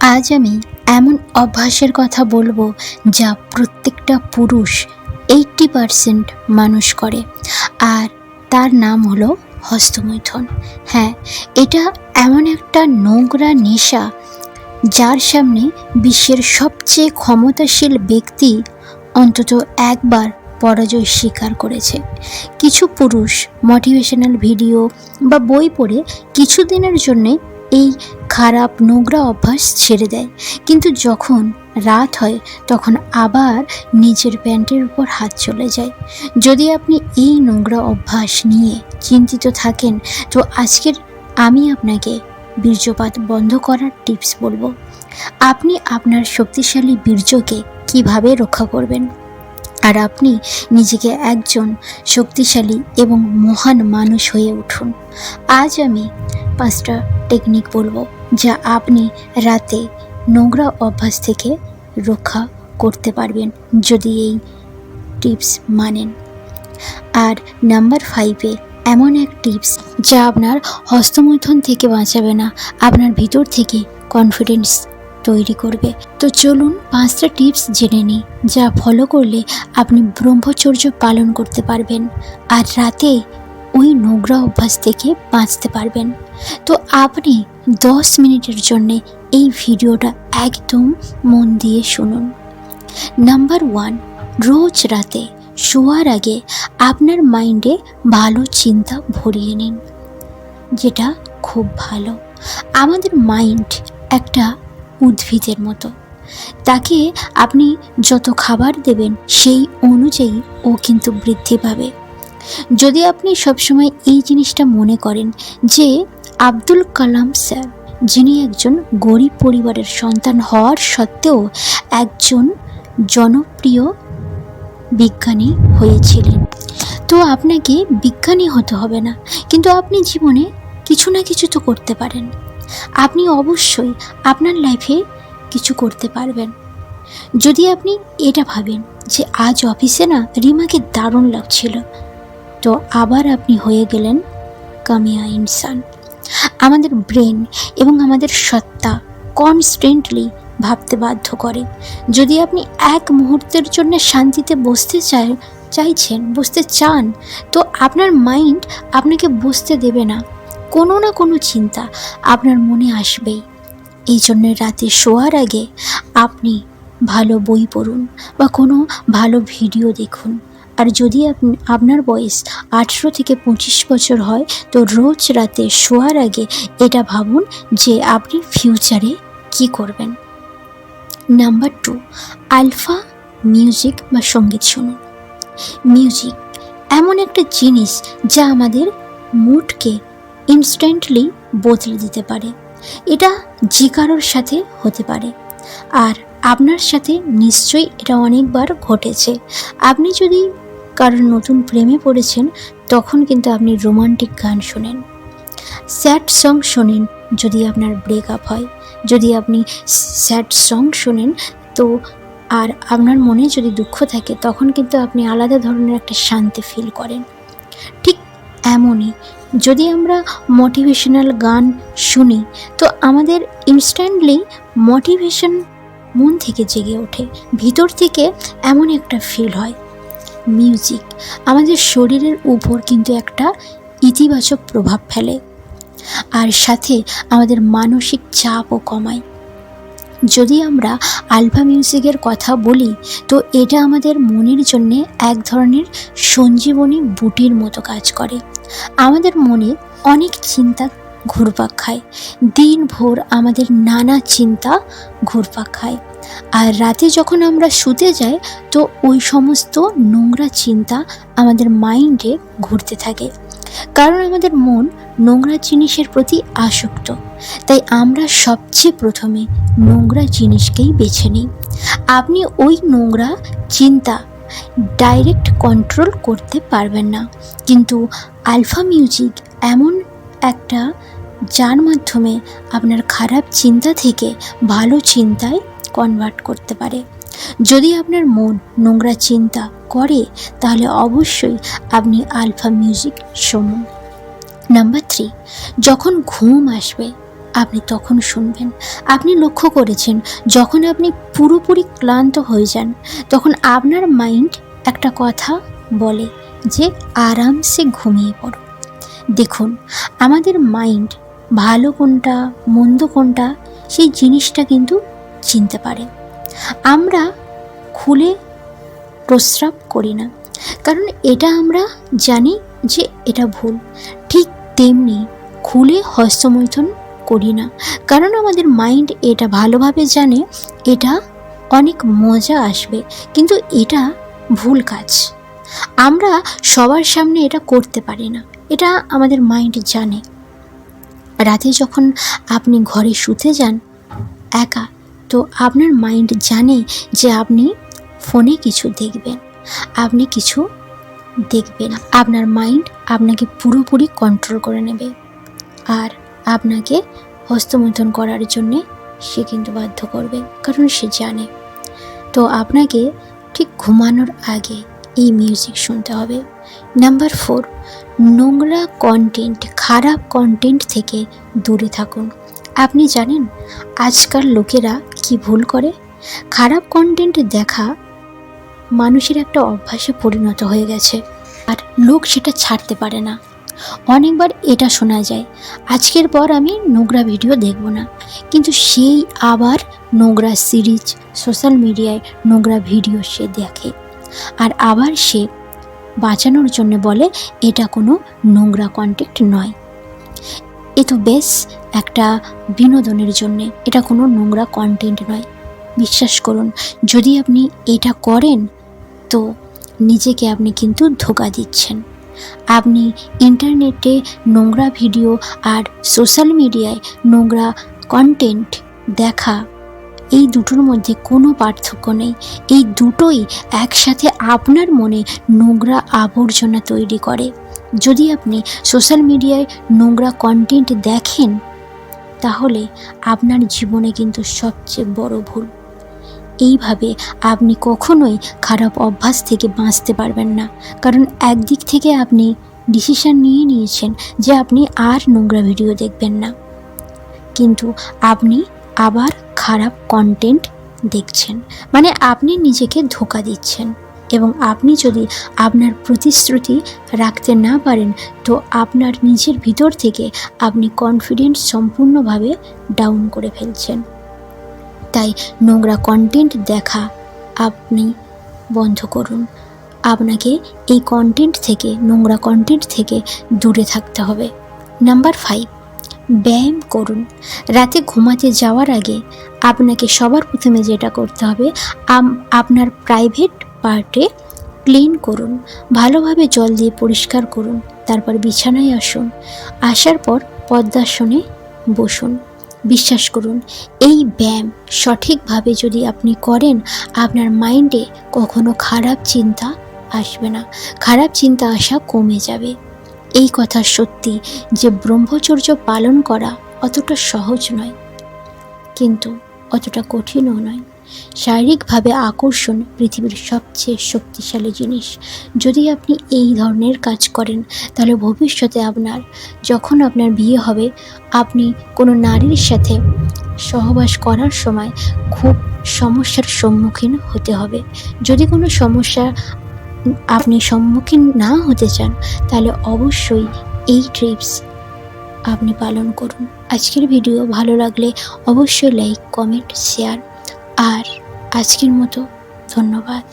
আজ আমি এমন অভ্যাসের কথা বলবো যা প্রত্যেকটা পুরুষ 80% মানুষ করে, আর তার নাম হলো হস্তমৈথুন। হ্যাঁ, এটা এমন একটা নোংরা নেশা যার সামনে বিশ্বের সবচেয়ে ক্ষমতাশীল ব্যক্তি অন্তত একবার পরাজয় স্বীকার করেছে। কিছু পুরুষ মোটিভেশনাল ভিডিও বা বই পড়ে কিছুদিনের জন্যে এই খারাপ নোংরা অভ্যাস ছেড়ে দেয়, কিন্তু যখন রাত হয় তখন আবার নিজের প্যান্টের উপর হাত চলে যায়। যদি আপনি এই নোংরা অভ্যাস নিয়ে চিন্তিত থাকেন, তো আজকের আমি আপনাকে বীর্যপাত বন্ধ করার টিপস বলবো। আপনি আপনার শক্তিশালী বীর্যকে কিভাবে রক্ষা করবেন, আর আপনি নিজেকে একজন শক্তিশালী এবং মহান মানুষ হয়ে উঠুন। আজ আমি 5টা টেকনিক বলবো যা আপনি রাতে নোংরা অভ্যাস থেকে রক্ষা করতে পারবেন যদি এই টিপস মানেন। আর নাম্বার 5-এ এমন এক টিপস যা আপনার হস্তমৈথুন থেকে বাঁচাবে না, আপনার ভিতর থেকে কনফিডেন্স তৈরি করবে। তো চলুন 5টা টিপস জেনে নিই যা ফলো করলে আপনি ব্রহ্মচর্য পালন করতে পারবেন আর রাতে ওই নোংরা অভ্যাস থেকে বাঁচতে পারবেন। তো আপনি 10 মিনিটের জন্যে এই ভিডিওটা একদম মন দিয়ে শুনুন। নাম্বার 1, রোজ রাতে শোয়ার আগে আপনার মাইন্ডে ভালো চিন্তা ভরিয়ে নিন, যেটা খুব ভালো। আমাদের মাইন্ড একটা উদ্ভিদের মতো, তাকে আপনি যত খাবার দেবেন সেই অনুযায়ী ও কিন্তু বৃদ্ধি পাবে। যদি আপনি সবসময় এই জিনিসটা মনে করেন যে আব্দুল কালাম স্যার, যিনি একজন গরিব পরিবারের সন্তান হওয়ার সত্ত্বেও একজন জনপ্রিয় বিজ্ঞানী হয়েছিলেন, তো আপনাকে বিজ্ঞানী হতে হবে না, কিন্তু আপনি জীবনে কিছু না কিছু তো করতে পারেন। আপনি অবশ্যই আপনার লাইফে কিছু করতে পারবেন। যদি আপনি এটা ভাবেন যে আজ অফিসে না রিমাকে দারুণ লাগছিল, তো আবার আপনি হয়ে গেলেন কামিয়া ইনসান। আমাদের ব্রেন এবং আমাদের সত্তা কনস্ট্যান্টলি ভাবতে বাধ্য করে। যদি আপনি এক মুহূর্তের জন্য শান্তিতে বসতে চান, তো আপনার মাইন্ড আপনাকে বসতে দেবে না, কোনো না কোনো চিন্তা আপনার মনে আসবেই। এই জন্য রাতে শোয়ার আগে আপনি ভালো বই পড়ুন বা কোনো ভালো ভিডিও দেখুন। আর যদি আপনার বয়স 18 থেকে 25 বছর হয়, তো রোজ রাতে শোয়ার আগে এটা ভাবুন যে আপনি ফিউচারে কি করবেন। নাম্বার 2, আলফা মিউজিক বা সঙ্গীত শুনুন। মিউজিক এমন একটা জিনিস যা আমাদের মুডকে ইনস্ট্যান্টলি বদলে দিতে পারে। এটা যে কারোর সাথে হতে পারে, আর আপনার সাথে নিশ্চয়ই এটা অনেকবার ঘটেছে। আপনি যদি কারোর নতুন প্রেমে পড়েছেন, তখন কিন্তু আপনি রোমান্টিক গান শোনেন, স্যাড সং শোনেন। যদি আপনার ব্রেকআপ হয়, যদি আপনি স্যাড সং শোনেন, তো আর আপনার মনে যদি দুঃখ থাকে, তখন কিন্তু আপনি আলাদা ধরনের একটা শান্তি ফিল করেন। ঠিক এমনই যদি আমরা মোটিভেশনাল গান শুনি, তো আমাদের ইনস্ট্যান্টলি মোটিভেশন মন থেকে জেগে ওঠে, ভিতর থেকে এমন একটা ফিল হয়। মিউজিক আমাদের শরীরের উপর কিন্তু একটা ইতিবাচক প্রভাব ফেলে, আর সাথে আমাদের মানসিক চাপও কমায়। যদি আমরা আলফা মিউজিকের কথা বলি, তো এটা আমাদের মনের জন্যে এক ধরনের সঞ্জীবনী বুটির মতো কাজ করে। আমাদের মনে অনেক চিন্তা ঘুরপাক খায়, দিনভর আমাদের নানা চিন্তা ঘুরপাক খায়, আর রাতে যখন আমরা শুতে যাই, তো ওই সমস্ত নোংরা চিন্তা আমাদের মাইন্ডে ঘুরতে থাকে, কারণ আমাদের মন নোংরা জিনিসের প্রতি আসক্ত। তাই আমরা সবচেয়ে প্রথমে নোংরা জিনিসকেই বেছে নিই। আপনি ওই নোংরা চিন্তা ডাইরেক্ট কন্ট্রোল করতে পারবেন না, কিন্তু আলফা মিউজিক এমন একটা যার মাধ্যমে আপনার খারাপ চিন্তা থেকে ভালো চিন্তায় কনভার্ট করতে পারে। যদি আপনার মন নোংরা চিন্তা করে, তাহলে অবশ্যই আপনি আলফা মিউজিক শুনুন। নাম্বার 3, যখন ঘুম আসবে আপনি তখন শুনবেন। আপনি লক্ষ্য করেছেন যখন আপনি পুরোপুরি ক্লান্ত হয়ে যান তখন আপনার মাইন্ড একটা কথা বলে যে আরামসে ঘুমিয়ে পড়ো। দেখুন, আমাদের মাইন্ড ভালো কোনটা মন্দ কোনটা সেই জিনিসটা কিন্তু চিনতে পারে। আমরা খুলে প্রস্রাব করি না, কারণ এটা আমরা জানি যে এটা ভুল। ঠিক তেমনি খুলে হস্তমৈথুন করি না, কারণ আমাদের মাইন্ড এটা ভালোভাবে জানে এটা অনেক মজা আসবে, কিন্তু এটা ভুল কাজ। আমরা সবার সামনে এটা করতে পারি না, এটা আমাদের মাইন্ড জানে। রাতে যখন আপনি ঘরে শুতে যান একা, তো আপনার মাইন্ড জানে যে আপনি ফোনে কিছু দেখবেন, আপনি কিছু দেখবেন। আপনার মাইন্ড আপনাকে পুরোপুরি কন্ট্রোল করে নেবে আর আপনাকে হস্তমৈথুন করার জন্যে সে কিন্তু বাধ্য করবে, কারণ সে জানে। তো আপনাকে ঠিক ঘুমানোর আগে এই মিউজিক শুনতে হবে। নাম্বার 4, নোংরা কন্টেন্ট, খারাপ কন্টেন্ট থেকে দূরে থাকুন। আপনি জানেন আজকাল লোকেরা কি ভুল করে? খারাপ কন্টেন্ট দেখা মানুষের একটা অভ্যাসে পরিণত হয়ে গেছে, আর লোক সেটা ছাড়তে পারে না। অনেকবার এটা শোনা যায়, আজকের পর আমি নোংরা ভিডিও দেখব না, কিন্তু সেই আবার নোংরা সিরিজ, সোশ্যাল মিডিয়ায় নোংরা ভিডিও সে দেখে, আর আবার সে বাঁচানোর জন্য বলে এটা কোনো নোংরা কন্টেন্ট নয়, এ তো বেশ একটা বিনোদনের জন্যে, এটা কোনো নোংরা কন্টেন্ট নয়। বিশ্বাস করুন, যদি আপনি এটা করেন তো নিজেকে আপনি কিন্তু ধোঁকা দিচ্ছেন। আপনি ইন্টারনেটে নোংরা ভিডিও আর সোশ্যাল মিডিয়ায় নোংরা কন্টেন্ট দেখা, এই দুটোর মধ্যে কোনো পার্থক্য নেই। এই দুটোই একসাথে আপনার মনে নোংরা আবর্জনা তৈরি করে। যদি আপনি সোশ্যাল মিডিয়ায় নোংরা কন্টেন্ট দেখেন তাহলে আপনার জীবনে কিন্তু সবচেয়ে বড় ভুল। এইভাবে আপনি কখনোই খারাপ অভ্যাস থেকে বাঁচতে পারবেন না, কারণ একদিক থেকে আপনি ডিসিশন নিয়েছেন যে আপনি আর নোংরা ভিডিও দেখবেন না, কিন্তু আপনি আবার খারাপ কন্টেন্ট দেখছেন, মানে আপনি নিজেকে ধোঁকা দিচ্ছেন। এবং আপনি যদি আপনার প্রতিশ্রুতি রাখতে না পারেন তো আপনার নিজের ভিতর থেকে আপনি কনফিডেন্স সম্পূর্ণভাবে ডাউন করে ফেলছেন। তাই নোংরা কন্টেন্ট দেখা আপনি বন্ধ করুন। আপনাকে এই কন্টেন্ট থেকে, নোংরা কন্টেন্ট থেকে দূরে থাকতে হবে। নাম্বার 5, ব্যায়াম করুন। রাতে ঘুমাতে যাওয়ার আগে আপনাকে সবার প্রথমে যেটা করতে হবে, আপনার প্রাইভেট পার্টে ক্লিন করুন, ভালোভাবে জল দিয়ে পরিষ্কার করুন। তারপর বিছানায় আসুন, আসার পর পদ্মাসনে বসুন। বিশ্বাস করুন, এই ব্যায়াম সঠিকভাবে যদি আপনি করেন আপনার মাইন্ডে কখনো খারাপ চিন্তা আসবে না, খারাপ চিন্তা আসা কমে যাবে। এই কথা সত্যি যে ব্রহ্মচর্য পালন করা অতটা সহজ নয়, কিন্তু অতটা কঠিনও নয়। শারীরিকভাবে আকর্ষণ পৃথিবীর সবচেয়ে শক্তিশালী জিনিস। যদি আপনি এই ধরনের কাজ করেন তাহলে ভবিষ্যতে যখন আপনার বিয়ে হবে আপনি কোনো নারীর সাথে সহবাস করার সময় খুব সমস্যার সম্মুখীন হতে হবে। যদি কোনো সমস্যা আপনি সম্মুখীন না হতে চান তাহলে অবশ্যই এই টিপস আপনি পালন করুন। আজকের ভিডিও ভালো লাগলে অবশ্যই লাইক, কমেন্ট, শেয়ার। আর আজকের মতো ধন্যবাদ।